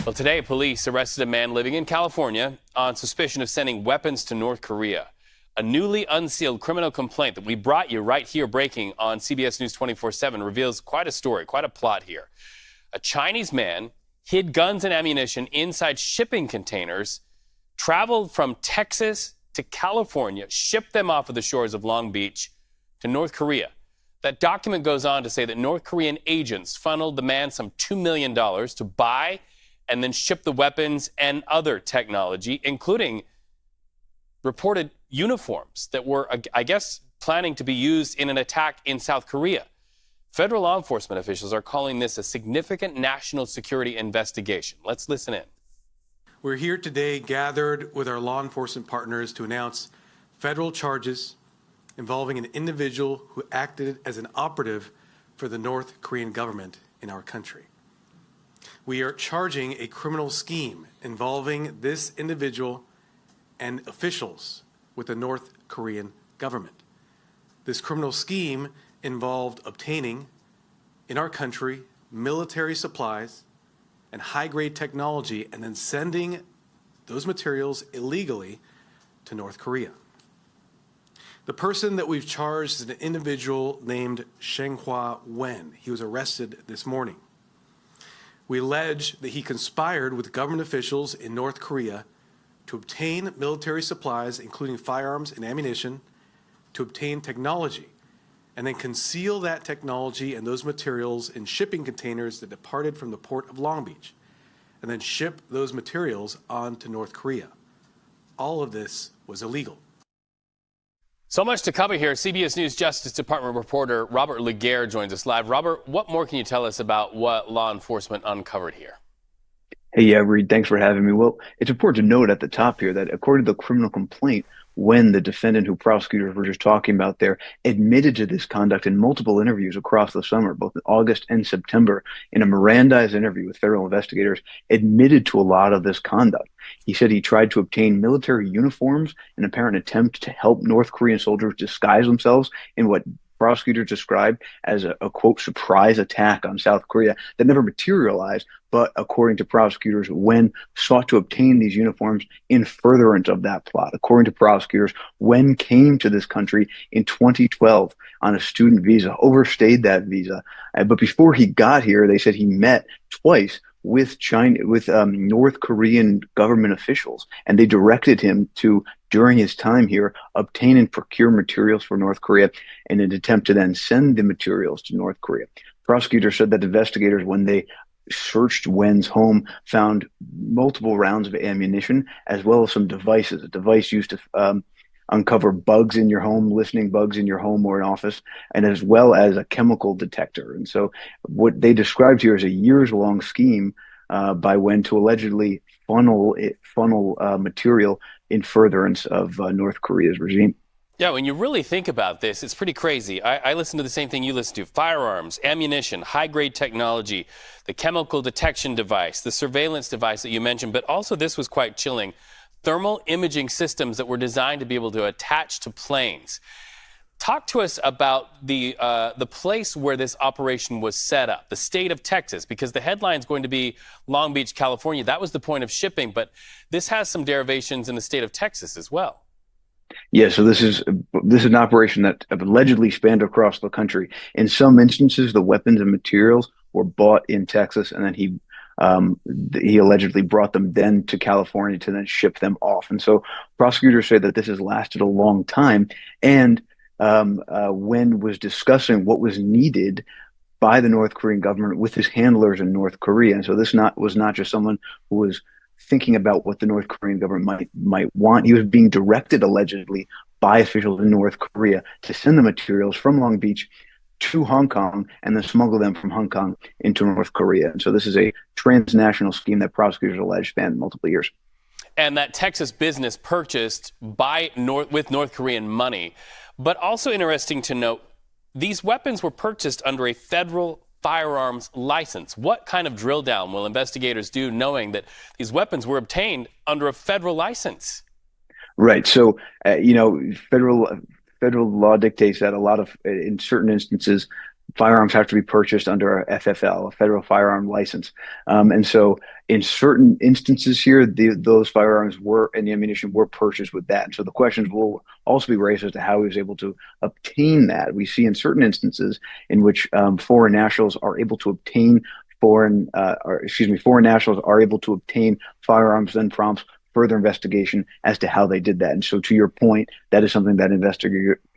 Well, today, police arrested a man living in California on suspicion of sending weapons to North Korea. A newly unsealed criminal complaint that we brought you right here breaking on CBS News 24/7 reveals quite a story, quite a plot here. A Chinese man hid guns and ammunition inside shipping containers, traveled from Texas to California, shipped them off of the shores of Long Beach to North Korea. That document goes on to say that North Korean agents funneled the man some $2 million to buy and then ship the weapons and other technology, including reported uniforms that were, I guess, planning to be used in an attack in South Korea. Federal law enforcement officials are calling this a significant national security investigation. Let's listen in. We're here today gathered with our law enforcement partners to announce federal charges involving an individual who acted as an operative for the North Korean government in our country. We are charging a criminal scheme involving this individual and officials with the North Korean government. This criminal scheme involved obtaining in our country military supplies and high-grade technology and then sending those materials illegally to North Korea. The person that we've charged is an individual named Shenghua Wen. He was arrested this morning. We allege that he conspired with government officials in North Korea to obtain military supplies, including firearms and ammunition, to obtain technology, and then conceal that technology and those materials in shipping containers that departed from the port of Long Beach, and then ship those materials on to North Korea. All of this was illegal. So much to cover here. CBS News Justice Department reporter Robert Laguerre joins us live. Robert, what more can you tell us about what law enforcement uncovered here? Hey, yeah, Reed, thanks for having me. Well, it's important to note at the top here that according to the criminal complaint, when the defendant who prosecutors were just talking about there admitted to this conduct in multiple interviews across the summer, both in August and September, in a Mirandized interview with federal investigators, admitted to a lot of this conduct. He said he tried to obtain military uniforms in an apparent attempt to help North Korean soldiers disguise themselves in what prosecutors described as a quote, surprise attack on South Korea that never materialized, but according to prosecutors, Wen sought to obtain these uniforms in furtherance of that plot. According to prosecutors, Wen came to this country in 2012 on a student visa, overstayed that visa. But before he got here, they said he met twice with North Korean government officials, and they directed him to, during his time here, obtain and procure materials for North Korea in an attempt to then send the materials to North Korea. Prosecutors said that investigators, when they searched Wen's home, found multiple rounds of ammunition as well as some devices, a device used to uncover bugs in your home, listening bugs in your home or an office, and as well as a chemical detector. And so what they described here is a years-long scheme by Wen to allegedly funnel material in furtherance of North Korea's regime. Yeah, when you really think about this, it's pretty crazy. I listen to the same thing you listen to. Firearms, ammunition, high-grade technology, the chemical detection device, the surveillance device that you mentioned, but also this was quite chilling, thermal imaging systems that were designed to be able to attach to planes. Talk to us about the place where this operation was set up, the state of Texas, because the headline's going to be Long Beach, California. That was the point of shipping, but this has some derivations in the state of Texas as well. Yeah, so this is an operation that allegedly spanned across the country. In some instances, the weapons and materials were bought in Texas, and then he allegedly brought them then to California to then ship them off. And so prosecutors say that this has lasted a long time. And Wen was discussing what was needed by the North Korean government with his handlers in North Korea. And so this was not just someone who was thinking about what the North Korean government might want. He was being directed allegedly by officials in North Korea to send the materials from Long Beach to Hong Kong and then smuggle them from Hong Kong into North Korea. And so this is a transnational scheme that prosecutors allege spanned multiple years. And that Texas business purchased with North Korean money. But also interesting to note, these weapons were purchased under a federal firearms license. What kind of drill down will investigators do knowing that these weapons were obtained under a federal license? Right. So, federal law dictates that in certain instances, firearms have to be purchased under a FFL, a federal firearm license. And so in certain instances here, those firearms were and the ammunition were purchased with that. And so the questions will also be raised as to how he was able to obtain that. We see in certain instances in which foreign nationals are able to obtain foreign nationals are able to obtain firearms, then prompts further investigation as to how they did that. And so, to your point, that is something that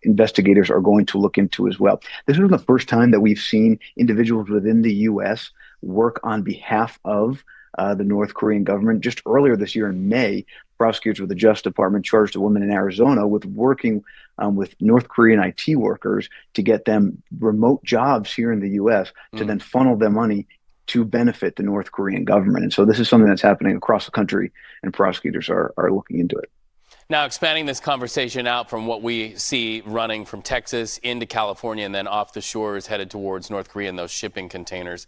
investigators are going to look into as well. This is the first time that we've seen individuals within the U.S. work on behalf of the North Korean government. Just earlier this year in May, prosecutors with the Justice Department charged a woman in Arizona with working with North Korean IT workers to get them remote jobs here in the U.S. to then funnel their money to benefit the North Korean government. And so this is something that's happening across the country, and prosecutors are looking into it. Now, expanding this conversation out from what we see running from Texas into California and then off the shores headed towards North Korea in those shipping containers,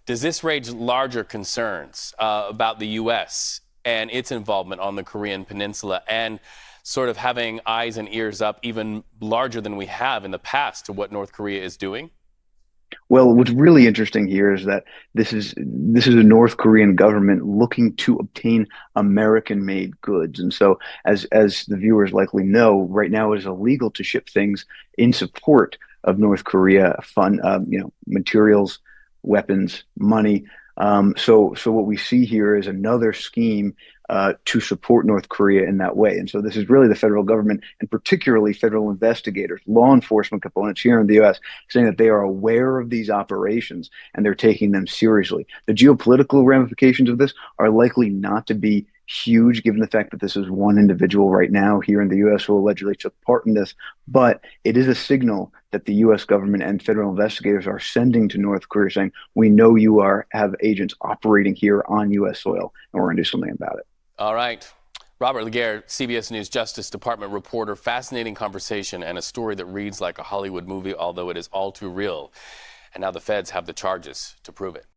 does this raise larger concerns about the U.S. and its involvement on the Korean Peninsula and sort of having eyes and ears up even larger than we have in the past to what North Korea is doing? Well, what's really interesting here is that this is a North Korean government looking to obtain American-made goods. And so, as the viewers likely know, right now it is illegal to ship things in support of North Korea, materials, weapons, money. So what we see here is another scheme to support North Korea in that way. And so this is really the federal government, and particularly federal investigators, law enforcement components here in the U.S., saying that they are aware of these operations and they're taking them seriously. The geopolitical ramifications of this are likely not to be huge, given the fact that this is one individual right now here in the U.S. who allegedly took part in this. But it is a signal that the U.S. government and federal investigators are sending to North Korea, saying, we know you have agents operating here on U.S. soil, and we're going to do something about it. All right. Robert Laguerre, CBS News Justice Department reporter. Fascinating conversation and a story that reads like a Hollywood movie, although it is all too real. And now the feds have the charges to prove it.